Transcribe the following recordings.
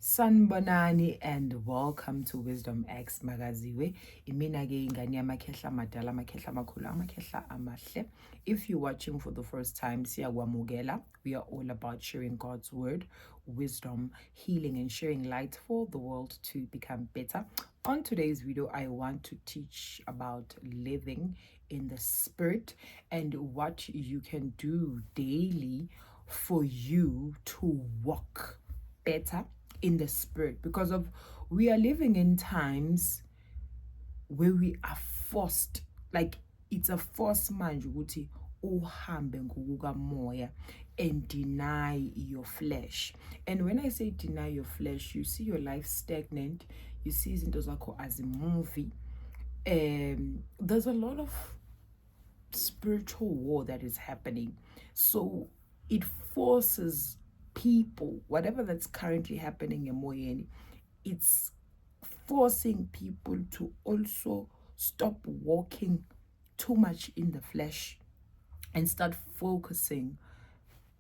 Sanibonani and welcome to Wisdom X Magaziwe. Imina ke ingane yamakhehla amadala, amakhehla amakhulu, amakhehla amahle. If you're watching for the first time, siyakwamukela. We are all about sharing God's word, wisdom, healing, and sharing light for the world to become better. On today's video, I want to teach about living in the spirit and what you can do daily for you to walk better in the spirit, because of we are living in times where we are forced, like it's a force manje ukuthi uhambe ngokukamoya and deny your flesh. And when I say deny your flesh, you see your life stagnant, you see izinto zakho as a movie. There's a lot of spiritual war that is happening, so it forces people, whatever that's currently happening in Moyeni, it's forcing people to also stop walking too much in the flesh and start focusing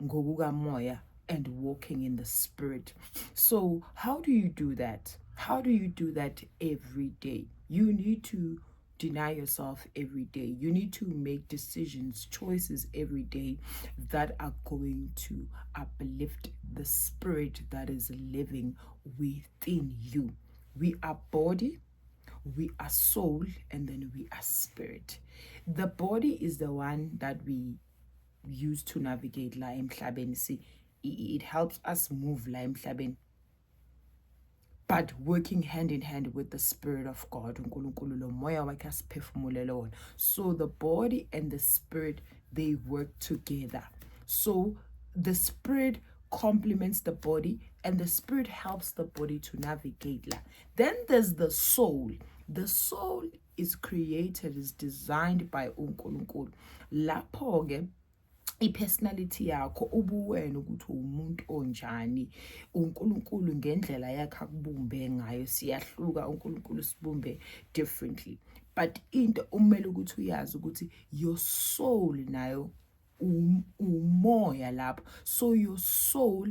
ngokuka moya and walking in the spirit. So how do you do that? How do you do that every day? You need to deny yourself every day. You need to make decisions, choices every day that are going to uplift the spirit that is living within you. We are body, we are soul, and then we are spirit. The body is the one that we use to navigate la emhlabeni. See, it helps us move la emhlabeni, but working hand in hand with the Spirit of God. So the body and the spirit, they work together. So the spirit complements the body and the spirit helps the body to navigate. Then there's the soul. The soul is created, is designed by uNkulunkulu. Lapho ipersonality yakho, ubuwena ukuthi umuntu onjani, uNkulunkulu ngendlela yakhe akubumbe ngayo. Siyahluka, uNkulunkulu sibumbe differently, but into umele ukuthi uyazi ukuthi your soul nayo umoya lapho. So your soul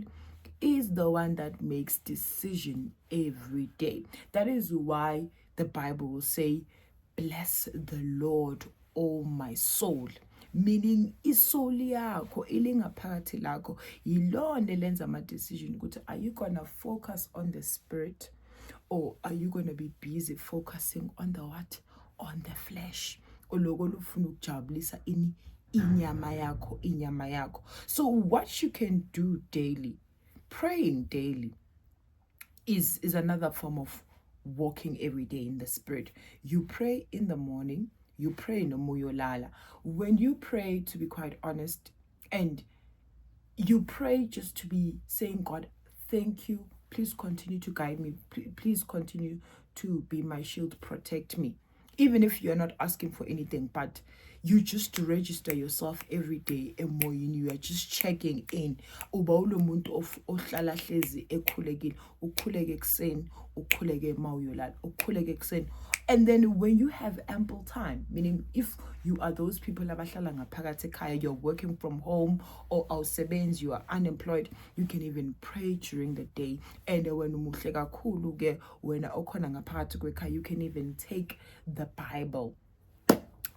is the one that makes decision every day. That is why the Bible will say, bless the Lord, oh my soul. Meaning isoli yakho ilingaphakathi lakho yilona elenza ama decision ukuthi are you gonna focus on the spirit or are you gonna be busy focusing on the what? On the flesh. Oloko lufuna ukujabulisa inyama yakho. So what you can do daily, praying daily, is another form of walking every day in the spirit. You pray in the morning, you pray no moyolala. When you pray, to be quite honest, and you pray just to be saying, God, thank you, please continue to guide me, please continue to be my shield, protect me. Even if you're not asking for anything, but you just register yourself every day emoyeni, you are just checking in. Uba ulomuntu ohlala hlezi ekhulekile, ukhuleke ekseni, ukhuleke mawuyolala, ukhuleke ekseni. And then when you have ample time, meaning if you are those people abahlala ngaphakathi ekhaya, you're working from home or awusebenzi, you are unemployed, you can even pray during the day. And when umuhle kakhulu ke wena okhona ngaphakathi kwekhaya, you can even take the Bible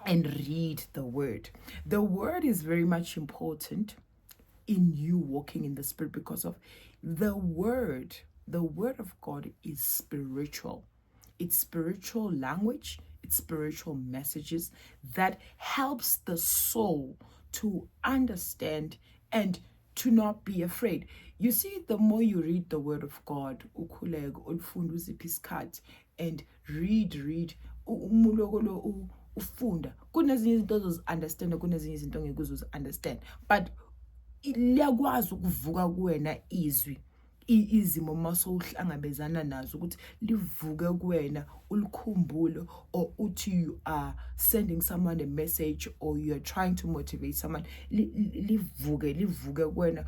and read the word. The word is very much important in you walking in the spirit, because of the word of God is spiritual. It's spiritual language, it's spiritual messages that helps the soul to understand and to not be afraid. You see, the more you read the word of God, and read, ufunda, kunezinye izinto ozozi-understand, kunezinye izinto ongeke uzozi-understand, but liyakwazi ukuvuka kuwena izimo masowuhlangabezana nazo ukuthi livuke kuwena ulikhumbule, or uthi you are sending someone a message or you are trying to motivate someone, livuke kuwena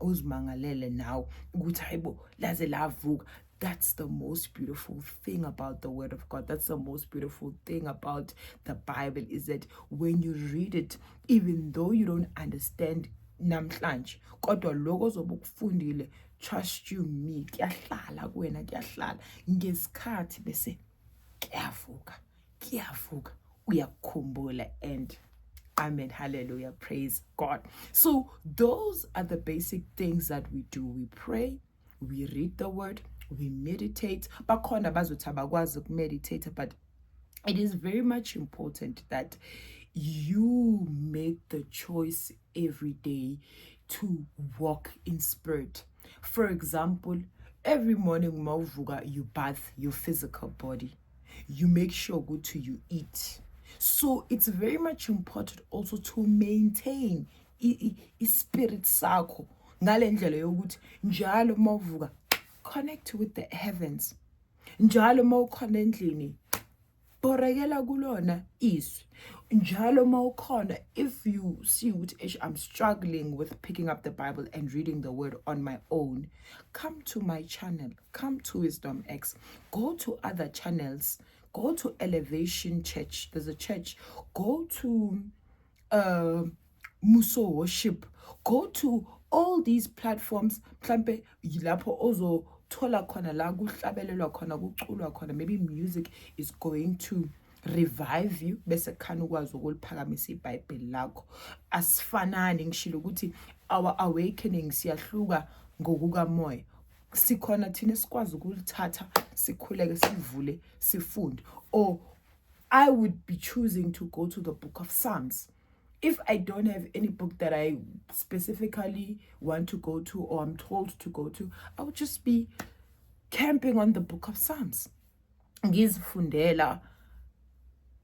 uzimangalele nawe ukuthi hayibo laze lavuka. That's the most beautiful thing about the word of God. That's the most beautiful thing about the Bible, is that when you read it, even though you don't understand namhlanje, kodwa lokho ozobe ukufundile trust you me, kuyahlala kuwena, kuyahlala ngesikhathi bese kuyavuka uyakukhumbula. And amen, hallelujah, praise God. So those are the basic things that we do. We pray, we read the word, we meditate. Bakhona bazothi abakwazi ukumeditate, but it is very much important that you make the choice every day to walk in spirit. For example, every morning mawuvuka, you bath your physical body, you make sure good to you eat. So it's very much important also to maintain spirit sakho ngale ndlela yokuthi njalo mawuvuka connect with the heavens, njalo mawukhona endlini borekela kulona izwi, njalo mawukhona, if you see ukuthi I'm struggling with picking up the Bible and reading the word on my own, come to my channel, come to Wisdom X, go to other channels, go to Elevation Church, there's a church, go to Muso Worship, go to all these platforms. Mhlambe yilapho ozothola khona la kuhlabelelwa khona, kuculwa khona, maybe music is going to revive you, bese khana ukwazi ukuliphakamisa iBhayibheli lakho. Asifanani, ngishilo ukuthi our awakening siyahluka ngokukamoya. Sikhona thina sikwazi ukulithatha, sikhuleke, sivule, sifunde. Or I would be choosing to go to the book of Psalms. If I don't have any book that I specifically want to go to or I'm told to go to, I would just be camping on the book of Psalms. Ngizifundela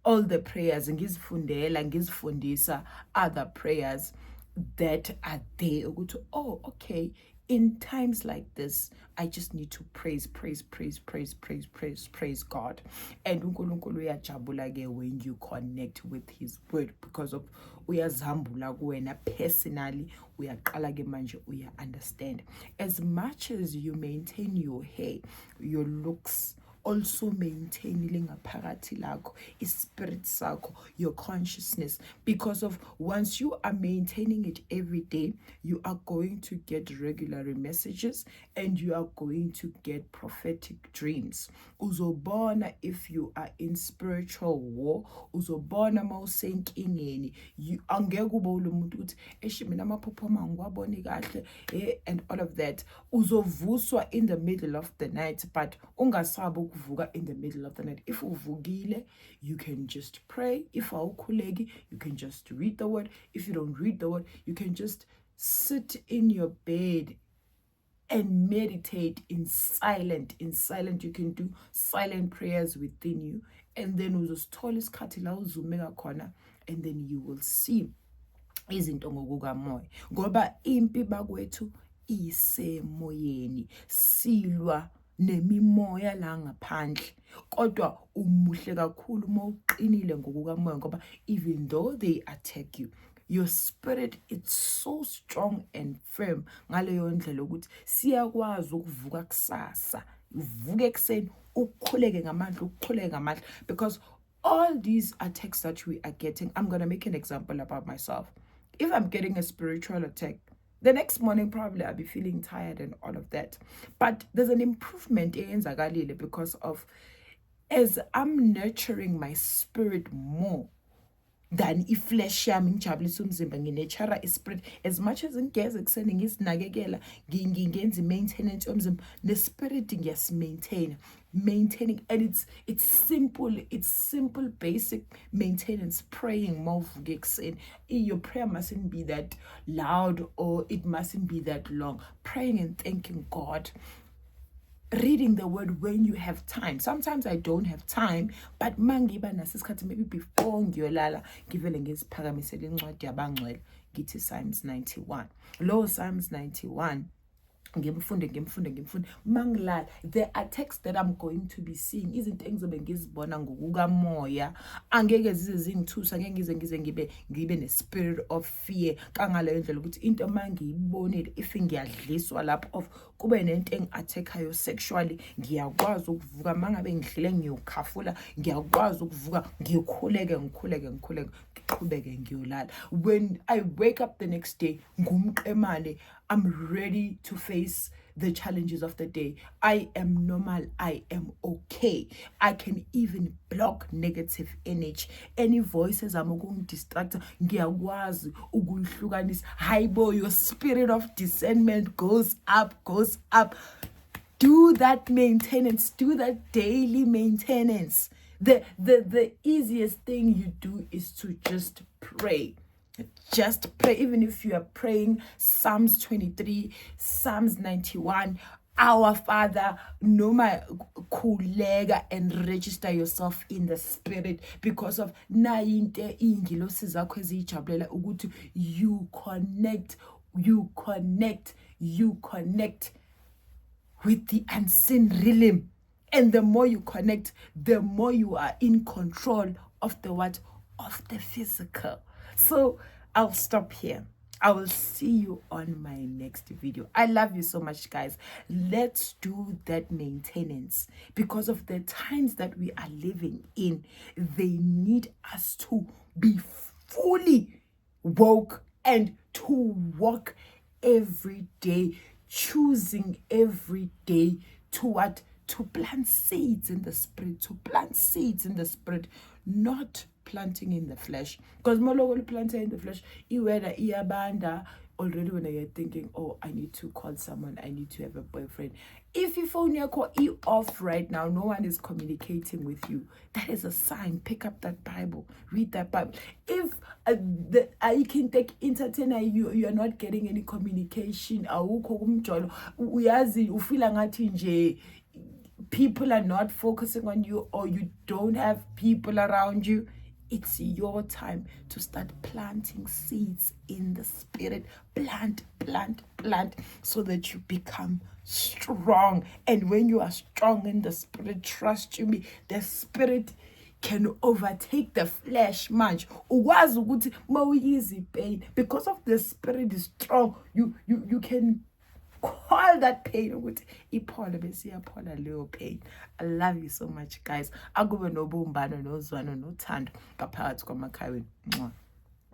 all the prayers, ngizifundisa other prayers that are there. Oh, okay, in times like this, I just need to praise God. And uNkulunkulu uyajabula ke when you connect with his word, because of uyazambula kuwena personally, uyaqala ke manje understand. As much as you maintain your hair, your looks, also maintaining ngaphakathi lakho, spirit sakho, your consciousness, because of once you are maintaining it every day, you are going to get regular messages and you are going to get prophetic dreams. Uzobona if you are in spiritual war, uzobona mawusenkingeni, you angeke ube umuntu uthi eshi mina amaphupho mangiwaboni kahle and all of that. Uzovuswa in the middle of the night, but ungasabi in the middle of the night. If uvukile, you can just pray. If awukhuleki, you can just read the word. If you don't read the word, you can just sit in your bed and meditate in silent. In silent, you can do silent prayers within you, and then uzosithola isikhathi la uzumeka khona, and then you will see izinto ngokukamoya, ngoba impi bakwethu isemoyeni, silwa nemimoya la ngaphandle. Kodwa umuhle kakhulu mawuqinile ngokukamoya, ngoba even though they attack you, your spirit is so strong and firm. Ngaleyo ndlela ukuthi siyakwazi ukuvuka kusasa, uvuke ekseni, ukukhuleke ngamandla, because all these attacks that we are getting, I'm going to make an example about myself. If I'm getting a spiritual attack, the next morning probably I'll be feeling tired and all of that. But there's an improvement eyenzakalile because of, as I'm nurturing my spirit more than iflesh yami ngijabulisa umzimba, nginurture ispirit as much as ngigeza ekuseni, ngizinakekela, ngenza maintenance yomzimba, the spirit ngiyasimaintain, maintaining. And it's simple basic maintenance. Praying mawuvuka ekuseni, your prayer mustn't be that loud or it mustn't be that long. Praying and thanking God, reading the word when you have time. Sometimes I don't have time, but mangiba nasiskhathi, maybe before ngiyolala ngivele ngiziphakamisele incwadi yabangcwele, ngithi Psalms 91. Lo Psalms 91 ngimfunde mangilala, there are texts that I'm going to be seeing, izinto engizobe ngizibona ngokukamoya, angeke zize zingithusa, angeke ngize ngibe ne spirit of fear kangaleyo ndlela ukuthi into mangiyibonile, if ngiyadliswa lapho of kube nento engi-attackayo sexually, ngiyakwazi ukuvuka. Mangabe ngidlile ngiyokhafula, ngiyakwazi ukuvuka, ngikhuleke ngiqhubeke ngiyolala. When I wake up the next day, ngumqemane, I'm ready to face the challenges of the day. I am normal. I am okay. I can even block negative energy. Any voices I'm going to distract, ngiyakwazi ukuyihlukanisa. Hayibo, your spirit of discernment goes up, goes up. Do that maintenance, do that daily maintenance. The easiest thing you do is to just pray. Just pray. Even if you are praying Psalms 23, Psalms 91, Our Father, noma khuleka and register yourself in the spirit, because of nainte ingilosi zakho ezijabulela ukuthi you connect with the unseen realm. And the more you connect, the more you are in control of the what? Of the physical. So I'll stop here. I will see you on my next video. I love you so much, guys. Let's do that maintenance, because of the times that we are living in. They need us to be fully woke and to walk every day, choosing every day to what? To plant seeds in the spirit, to plant seeds in the spirit, not planting in the flesh. Because more local planting in the flesh, whether iabanda already when you're thinking, oh, I need to call someone, I need to have a boyfriend. If your phone is off right now, no one is communicating with you, that is a sign. Pick up that Bible, read that Bible. If you can take entertainer, you are not getting any communication, people are not focusing on you, or you don't have people around you, it's your time to start planting seeds in the spirit. Plant, so that you become strong. And when you are strong in the spirit, trust you me, the spirit can overtake the flesh much. Because of the spirit is strong, you can call that pain ukuthi iphola bese iyaphola leyo pain. I love you so much, guys. Akube nobumbano nozwano nothando ngaphakathi kwamakhaya wenu.